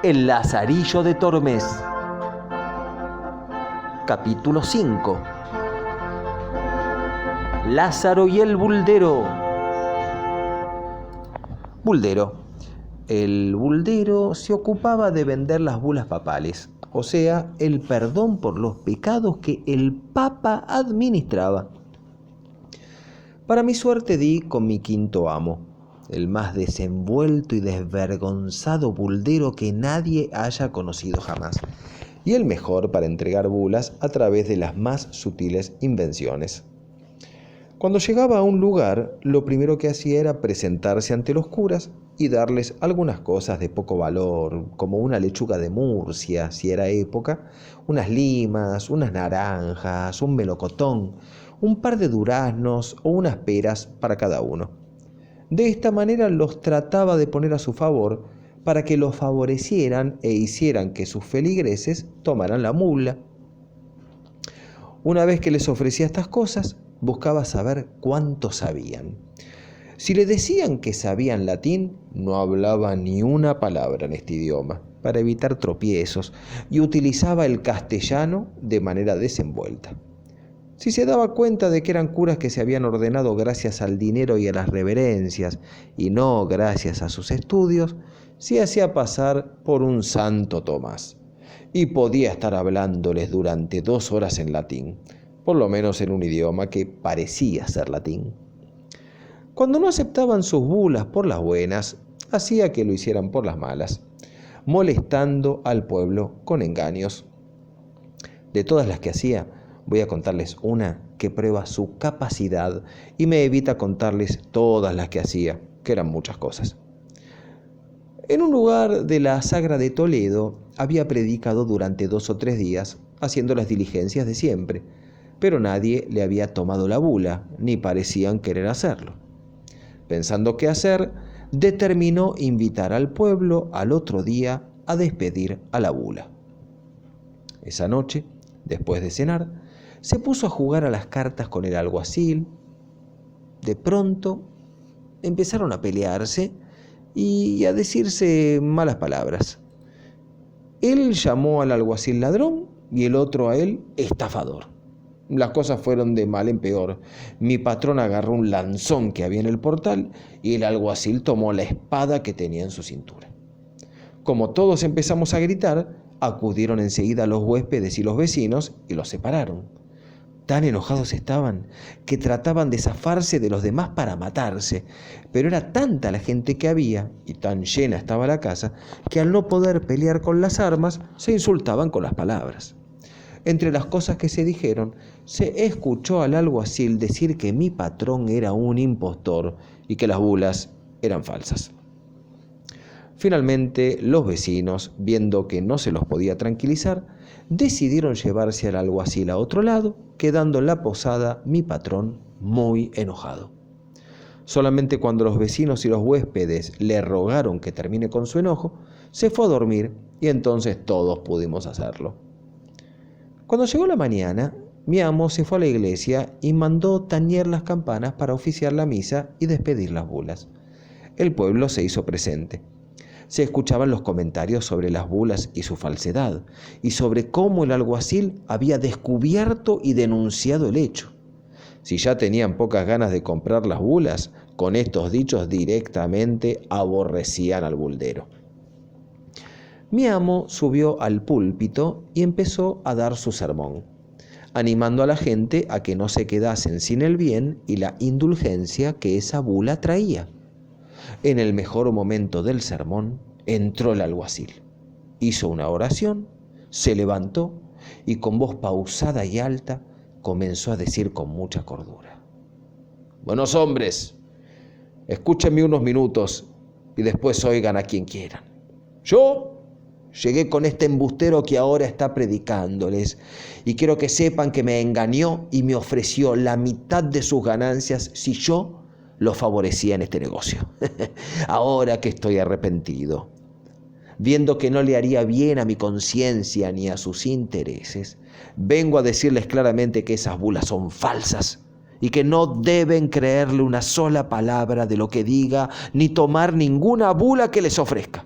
El Lazarillo de Tormes. Capítulo 5. Lázaro y el Buldero. Buldero. El buldero se ocupaba de vender las bulas papales, o sea, el perdón por los pecados que el Papa administraba. Para mi suerte di con mi quinto amo, el más desenvuelto y desvergonzado buldero que nadie haya conocido jamás, y el mejor para entregar bulas a través de las más sutiles invenciones. Cuando llegaba a un lugar, lo primero que hacía era presentarse ante los curas y darles algunas cosas de poco valor, como una lechuga de Murcia, si era época, unas limas, unas naranjas, un melocotón, un par de duraznos o unas peras para cada uno. De esta manera los trataba de poner a su favor para que los favorecieran e hicieran que sus feligreses tomaran la mula. Una vez que les ofrecía estas cosas, buscaba saber cuánto sabían. Si le decían que sabían latín, no hablaba ni una palabra en este idioma, para evitar tropiezos, y utilizaba el castellano de manera desenvuelta. Si se daba cuenta de que eran curas que se habían ordenado gracias al dinero y a las reverencias, y no gracias a sus estudios, se hacía pasar por un Santo Tomás, y podía estar hablándoles durante 2 horas en latín, por lo menos en un idioma que parecía ser latín. Cuando no aceptaban sus bulas por las buenas, hacía que lo hicieran por las malas, molestando al pueblo con engaños. De todas las que hacía, voy a contarles una que prueba su capacidad y me evita contarles todas las que hacía, que eran muchas cosas. En un lugar de la Sagra de Toledo había predicado durante 2 o 3 días, haciendo las diligencias de siempre, pero nadie le había tomado la bula, ni parecían querer hacerlo. Pensando qué hacer, determinó invitar al pueblo al otro día a despedir a la bula. Esa noche, después de cenar, se puso a jugar a las cartas con el alguacil. De pronto empezaron a pelearse y a decirse malas palabras. Él llamó al alguacil ladrón y el otro a él estafador. Las cosas fueron de mal en peor. Mi patrón agarró un lanzón que había en el portal y el alguacil tomó la espada que tenía en su cintura. Como todos empezamos a gritar, acudieron enseguida los huéspedes y los vecinos y los separaron. Tan enojados estaban que trataban de zafarse de los demás para matarse, pero era tanta la gente que había y tan llena estaba la casa que al no poder pelear con las armas se insultaban con las palabras. Entre las cosas que se dijeron, se escuchó al alguacil decir que mi patrón era un impostor y que las bulas eran falsas. Finalmente, los vecinos, viendo que no se los podía tranquilizar, decidieron llevarse al alguacil a otro lado, quedando en la posada mi patrón muy enojado. Solamente cuando los vecinos y los huéspedes le rogaron que termine con su enojo, se fue a dormir y entonces todos pudimos hacerlo. Cuando llegó la mañana, mi amo se fue a la iglesia y mandó tañer las campanas para oficiar la misa y despedir las bulas. El pueblo se hizo presente. Se escuchaban los comentarios sobre las bulas y su falsedad, y sobre cómo el alguacil había descubierto y denunciado el hecho. Si ya tenían pocas ganas de comprar las bulas, con estos dichos directamente aborrecían al buldero. Mi amo subió al púlpito y empezó a dar su sermón, animando a la gente a que no se quedasen sin el bien y la indulgencia que esa bula traía. En el mejor momento del sermón entró el alguacil, hizo una oración, se levantó y con voz pausada y alta comenzó a decir con mucha cordura: «Buenos hombres, escúchenme unos minutos y después oigan a quien quieran. Yo llegué con este embustero que ahora está predicándoles y quiero que sepan que me engañó y me ofreció la mitad de sus ganancias si yo lo favorecía en este negocio. Ahora que estoy arrepentido, viendo que no le haría bien a mi conciencia ni a sus intereses, vengo a decirles claramente que esas bulas son falsas y que no deben creerle una sola palabra de lo que diga ni tomar ninguna bula que les ofrezca».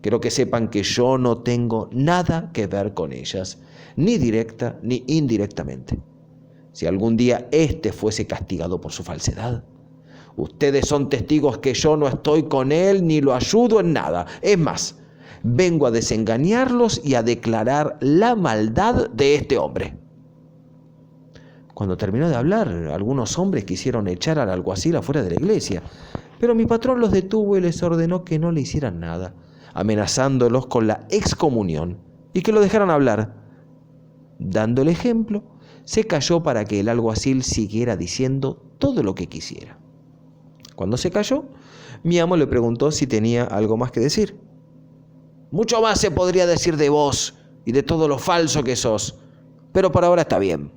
Quiero que sepan que yo no tengo nada que ver con ellas, ni directa ni indirectamente. Si algún día éste fuese castigado por su falsedad, ustedes son testigos que yo no estoy con él ni lo ayudo en nada. Es más, vengo a desengañarlos y a declarar la maldad de este hombre. Cuando terminó de hablar, algunos hombres quisieron echar al alguacil afuera de la iglesia, pero mi patrón los detuvo y les ordenó que no le hicieran nada, amenazándolos con la excomunión y que lo dejaran hablar. Dando el ejemplo, se calló para que el alguacil siguiera diciendo todo lo que quisiera. Cuando se calló, mi amo le preguntó si tenía algo más que decir. Mucho más se podría decir de vos y de todo lo falso que sos, pero por ahora está bien.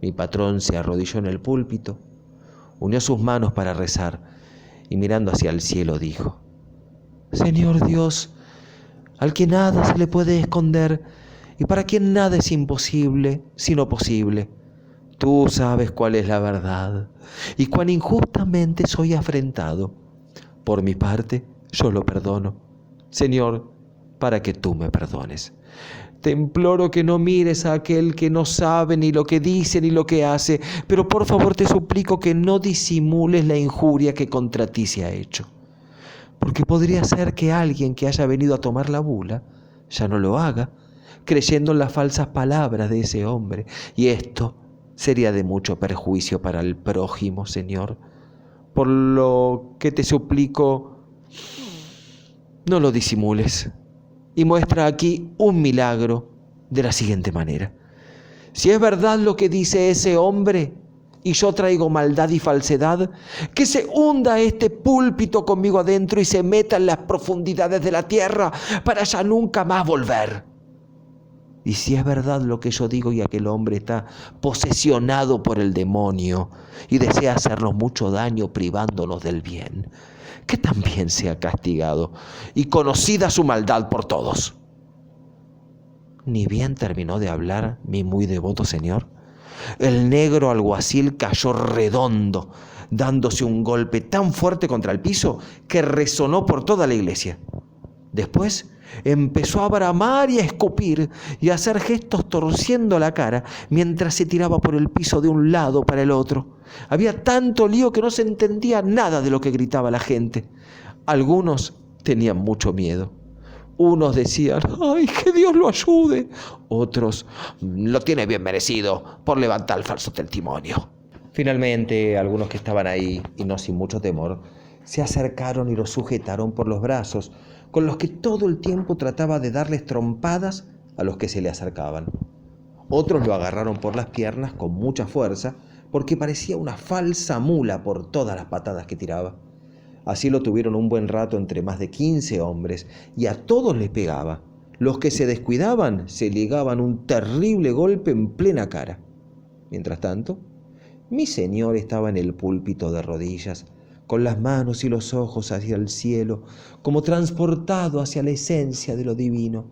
Mi patrón se arrodilló en el púlpito, unió sus manos para rezar y mirando hacia el cielo dijo: Señor Dios, al que nada se le puede esconder y para quien nada es imposible sino posible, tú sabes cuál es la verdad y cuán injustamente soy afrentado. Por mi parte, yo lo perdono, Señor, para que tú me perdones. Te imploro que no mires a aquel que no sabe ni lo que dice ni lo que hace, pero por favor te suplico que no disimules la injuria que contra ti se ha hecho. Porque podría ser que alguien que haya venido a tomar la bula ya no lo haga, creyendo en las falsas palabras de ese hombre, y esto sería de mucho perjuicio para el prójimo, Señor. Por lo que te suplico, no lo disimules. Y muestra aquí un milagro de la siguiente manera. Si es verdad lo que dice ese hombre y yo traigo maldad y falsedad, que se hunda este púlpito conmigo adentro y se meta en las profundidades de la tierra para ya nunca más volver. Y si es verdad lo que yo digo y aquel hombre está posesionado por el demonio y desea hacernos mucho daño privándonos del bien, que también sea castigado y conocida su maldad por todos. Ni bien terminó de hablar mi muy devoto señor, el negro alguacil cayó redondo, dándose un golpe tan fuerte contra el piso que resonó por toda la iglesia. Después empezó a bramar y a escupir y a hacer gestos torciendo la cara mientras se tiraba por el piso de un lado para el otro. Había tanto lío que no se entendía nada de lo que gritaba la gente. Algunos tenían mucho miedo. Unos decían: ¡ay, que Dios lo ayude! Otros: lo tiene bien merecido por levantar el falso testimonio. Finalmente, algunos que estaban ahí, y no sin mucho temor, se acercaron y lo sujetaron por los brazos, con los que todo el tiempo trataba de darles trompadas a los que se le acercaban. Otros lo agarraron por las piernas con mucha fuerza, porque parecía una falsa mula por todas las patadas que tiraba. Así lo tuvieron un buen rato entre más de 15 hombres, y a todos les pegaba. Los que se descuidaban se ligaban un terrible golpe en plena cara. Mientras tanto, mi señor estaba en el púlpito de rodillas, con las manos y los ojos hacia el cielo, como transportado hacia la esencia de lo divino.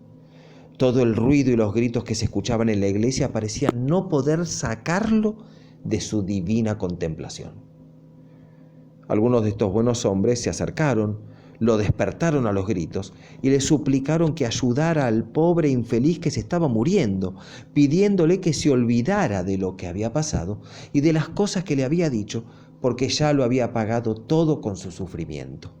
Todo el ruido y los gritos que se escuchaban en la iglesia parecían no poder sacarlo de su divina contemplación. Algunos de estos buenos hombres se acercaron, lo despertaron a los gritos y le suplicaron que ayudara al pobre infeliz que se estaba muriendo, pidiéndole que se olvidara de lo que había pasado y de las cosas que le había dicho, porque ya lo había pagado todo con su sufrimiento.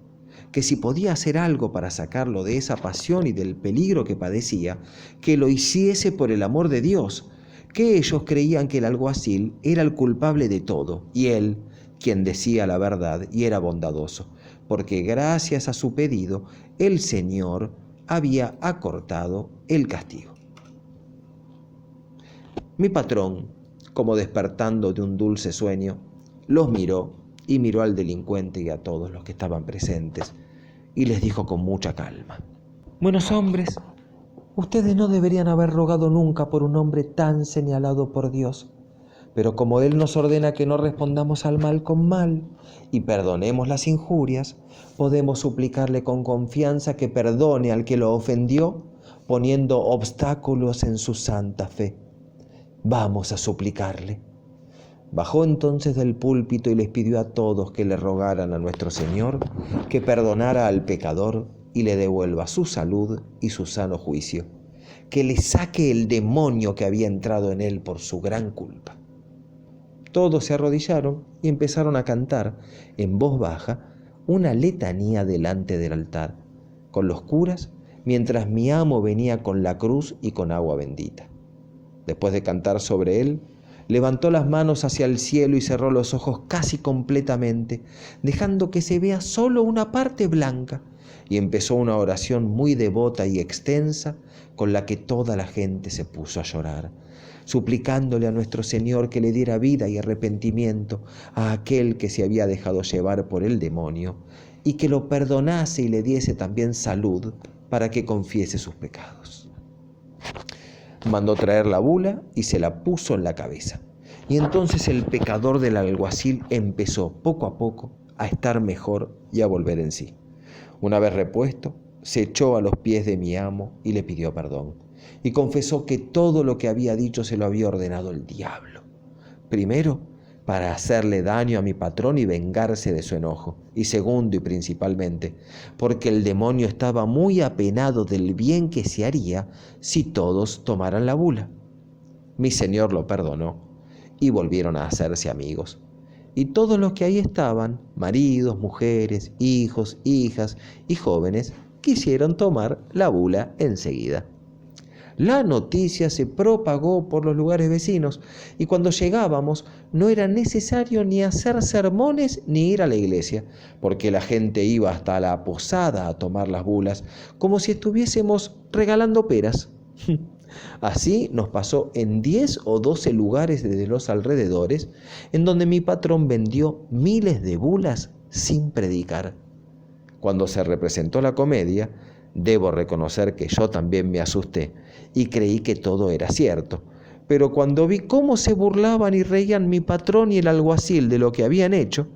Que si podía hacer algo para sacarlo de esa pasión y del peligro que padecía, que lo hiciese por el amor de Dios, que ellos creían que el alguacil era el culpable de todo, y él, quien decía la verdad y era bondadoso, porque gracias a su pedido, el Señor había acortado el castigo. Mi patrón, como despertando de un dulce sueño, los miró y miró al delincuente y a todos los que estaban presentes, y les dijo con mucha calma: buenos hombres, ustedes no deberían haber rogado nunca por un hombre tan señalado por Dios, pero como Él nos ordena que no respondamos al mal con mal y perdonemos las injurias, podemos suplicarle con confianza que perdone al que lo ofendió, poniendo obstáculos en su santa fe. Vamos a suplicarle. Bajó entonces del púlpito y les pidió a todos que le rogaran a nuestro Señor que perdonara al pecador y le devuelva su salud y su sano juicio, que le saque el demonio que había entrado en él por su gran culpa. Todos se arrodillaron y empezaron a cantar en voz baja una letanía delante del altar, con los curas, mientras mi amo venía con la cruz y con agua bendita. Después de cantar sobre él, levantó las manos hacia el cielo y cerró los ojos casi completamente, dejando que se vea solo una parte blanca, y empezó una oración muy devota y extensa con la que toda la gente se puso a llorar, suplicándole a nuestro Señor que le diera vida y arrepentimiento a aquel que se había dejado llevar por el demonio y que lo perdonase y le diese también salud para que confiese sus pecados. Mandó traer la bula y se la puso en la cabeza. Y entonces el pecador del alguacil empezó poco a poco a estar mejor y a volver en sí. Una vez repuesto, se echó a los pies de mi amo y le pidió perdón. Y confesó que todo lo que había dicho se lo había ordenado el diablo. Primero, para hacerle daño a mi patrón y vengarse de su enojo. Y segundo y principalmente, porque el demonio estaba muy apenado del bien que se haría si todos tomaran la bula. Mi señor lo perdonó y volvieron a hacerse amigos. Y todos los que ahí estaban, maridos, mujeres, hijos, hijas y jóvenes, quisieron tomar la bula enseguida. La noticia se propagó por los lugares vecinos y cuando llegábamos no era necesario ni hacer sermones ni ir a la iglesia, porque la gente iba hasta la posada a tomar las bulas como si estuviésemos regalando peras. Así nos pasó en 10 o 12 lugares de los alrededores, en donde mi patrón vendió miles de bulas sin predicar. Cuando se representó la comedia, debo reconocer que yo también me asusté y creí que todo era cierto. Pero cuando vi cómo se burlaban y reían mi patrón y el alguacil de lo que habían hecho,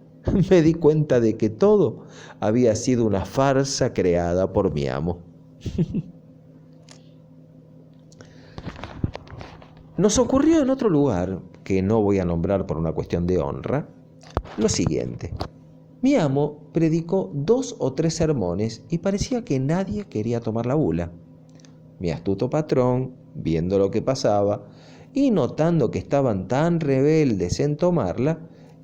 me di cuenta de que todo había sido una farsa creada por mi amo. Nos ocurrió en otro lugar, que no voy a nombrar por una cuestión de honra, lo siguiente. Mi amo predicó 2 o 3 sermones y parecía que nadie quería tomar la bula. Mi astuto patrón, viendo lo que pasaba y notando que estaban tan rebeldes en tomarla,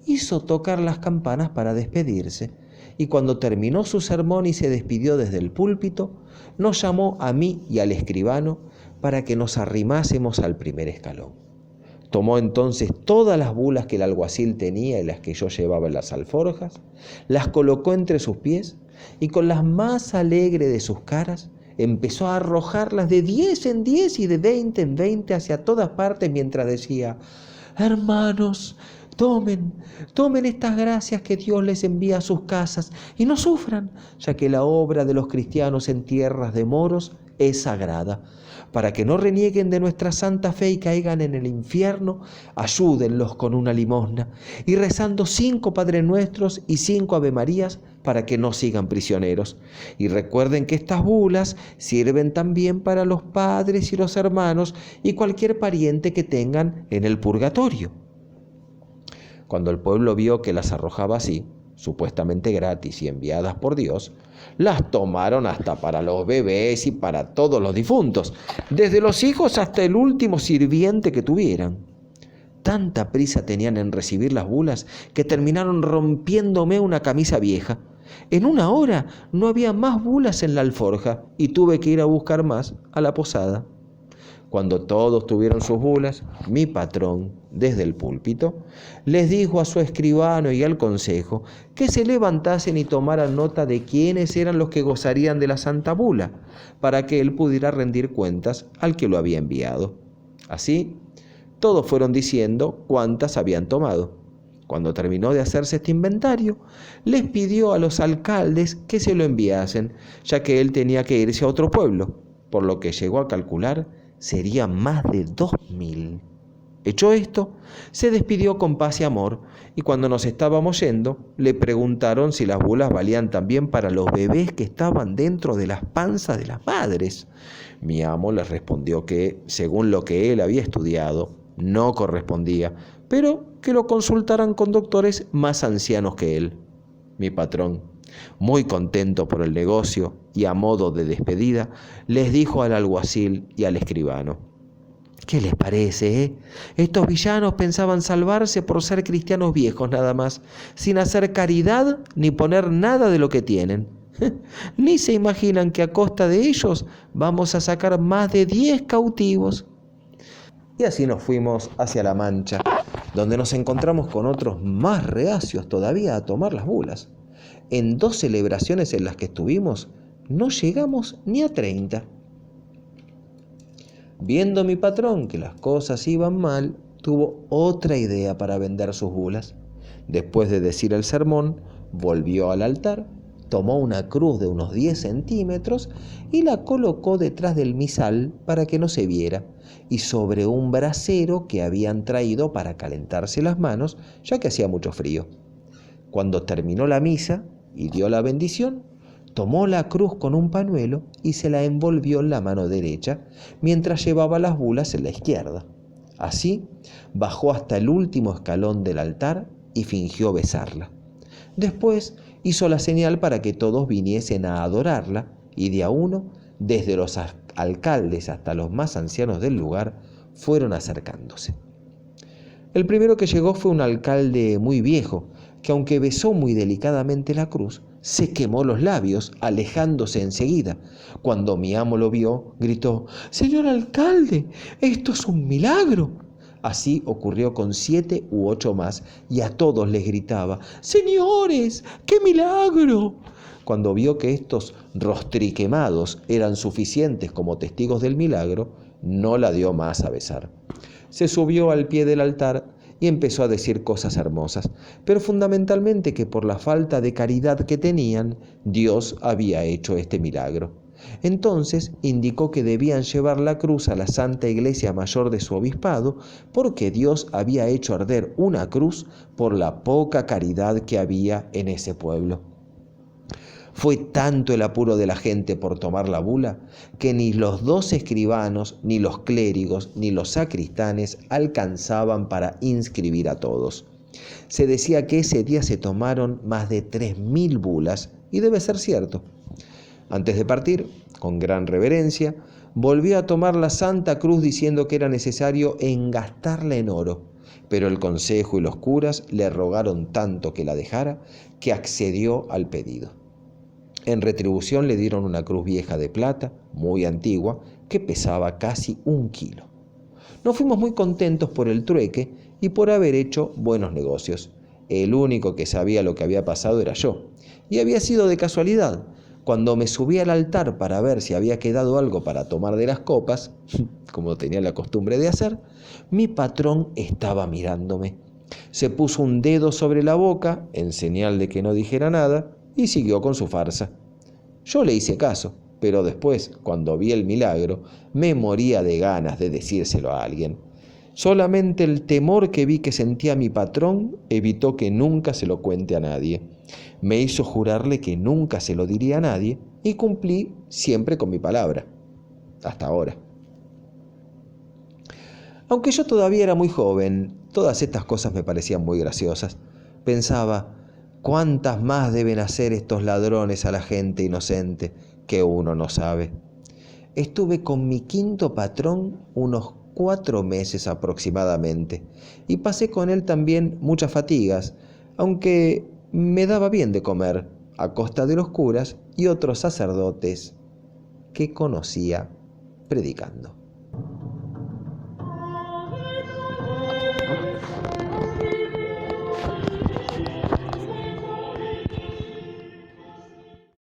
hizo tocar las campanas para despedirse, y cuando terminó su sermón y se despidió desde el púlpito, nos llamó a mí y al escribano para que nos arrimásemos al primer escalón. Tomó entonces todas las bulas que el alguacil tenía y las que yo llevaba en las alforjas, las colocó entre sus pies y con la más alegre de sus caras empezó a arrojarlas de 10 en 10 y de 20 en 20 hacia todas partes mientras decía: hermanos, tomen estas gracias que Dios les envía a sus casas y no sufran, ya que la obra de los cristianos en tierras de moros es sagrada. Para que no renieguen de nuestra santa fe y caigan en el infierno, ayúdenlos con una limosna y rezando 5 Padre Nuestros y 5 Ave Marías para que no sigan prisioneros. Y recuerden que estas bulas sirven también para los padres y los hermanos y cualquier pariente que tengan en el purgatorio. Cuando el pueblo vio que las arrojaba así, supuestamente gratis y enviadas por Dios, las tomaron hasta para los bebés y para todos los difuntos, desde los hijos hasta el último sirviente que tuvieran. Tanta prisa tenían en recibir las bulas que terminaron rompiéndome una camisa vieja. En 1 hora no había más bulas en la alforja y tuve que ir a buscar más a la posada. Cuando todos tuvieron sus bulas, mi patrón, desde el púlpito, les dijo a su escribano y al consejo que se levantasen y tomaran nota de quiénes eran los que gozarían de la santa bula, para que él pudiera rendir cuentas al que lo había enviado. Así, todos fueron diciendo cuántas habían tomado. Cuando terminó de hacerse este inventario, les pidió a los alcaldes que se lo enviasen, ya que él tenía que irse a otro pueblo, por lo que llegó a calcular serían más de 2000. Hecho esto, se despidió con paz y amor, y cuando nos estábamos yendo, le preguntaron si las bulas valían también para los bebés que estaban dentro de las panzas de las madres. Mi amo les respondió que, según lo que él había estudiado, no correspondía, pero que lo consultaran con doctores más ancianos que él. Mi patrón, Muy contento por el negocio y a modo de despedida, les dijo al alguacil y al escribano: ¿qué les parece, Estos villanos pensaban salvarse por ser cristianos viejos nada más, sin hacer caridad ni poner nada de lo que tienen. Ni se imaginan que a costa de ellos vamos a sacar más de 10 cautivos. Y así nos fuimos hacia La Mancha, donde nos encontramos con otros más reacios todavía a tomar las bulas. En 2 celebraciones en las que estuvimos, no llegamos ni a 30. Viendo mi patrón que las cosas iban mal, tuvo otra idea para vender sus bulas. Después de decir el sermón, volvió al altar, tomó una cruz de unos 10 centímetros y la colocó detrás del misal para que no se viera, y sobre un brasero que habían traído para calentarse las manos, ya que hacía mucho frío. Cuando terminó la misa y dio la bendición, tomó la cruz con un pañuelo y se la envolvió en la mano derecha, mientras llevaba las bulas en la izquierda. Así, bajó hasta el último escalón del altar y fingió besarla. Después hizo la señal para que todos viniesen a adorarla, y de a uno, desde los alcaldes hasta los más ancianos del lugar, fueron acercándose. El primero que llegó fue un alcalde muy viejo, que aunque besó muy delicadamente la cruz, se quemó los labios, alejándose enseguida. Cuando mi amo lo vio, gritó: «¡Señor alcalde, esto es un milagro!». Así ocurrió con 7 u 8 más, y a todos les gritaba: «¡Señores, qué milagro!». Cuando vio que estos rostriquemados eran suficientes como testigos del milagro, no la dio más a besar. Se subió al pie del altar y empezó a decir cosas hermosas, pero fundamentalmente que por la falta de caridad que tenían, Dios había hecho este milagro. Entonces indicó que debían llevar la cruz a la Santa Iglesia Mayor de su obispado, porque Dios había hecho arder una cruz por la poca caridad que había en ese pueblo. Fue tanto el apuro de la gente por tomar la bula, que ni los 2 escribanos, ni los clérigos, ni los sacristanes alcanzaban para inscribir a todos. Se decía que ese día se tomaron más de 3.000 bulas, y debe ser cierto. Antes de partir, con gran reverencia, volvió a tomar la Santa Cruz diciendo que era necesario engastarla en oro, pero el consejo y los curas le rogaron tanto que la dejara, que accedió al pedido. En retribución le dieron una cruz vieja de plata, muy antigua, que pesaba casi 1 kilo. Nos fuimos muy contentos por el trueque y por haber hecho buenos negocios. El único que sabía lo que había pasado era yo, y había sido de casualidad. Cuando me subí al altar para ver si había quedado algo para tomar de las copas, como tenía la costumbre de hacer, mi patrón estaba mirándome. Se puso un dedo sobre la boca, en señal de que no dijera nada, y siguió con su farsa. Yo le hice caso, pero después, cuando vi el milagro, me moría de ganas de decírselo a alguien. Solamente el temor que vi que sentía mi patrón evitó que nunca se lo cuente a nadie. Me hizo jurarle que nunca se lo diría a nadie, y cumplí siempre con mi palabra. Hasta ahora. Aunque yo todavía era muy joven, todas estas cosas me parecían muy graciosas. Pensaba: ¿cuántas más deben hacer estos ladrones a la gente inocente que uno no sabe? Estuve con mi 5º patrón unos 4 meses aproximadamente, y pasé con él también muchas fatigas, aunque me daba bien de comer, a costa de los curas y otros sacerdotes que conocía predicando.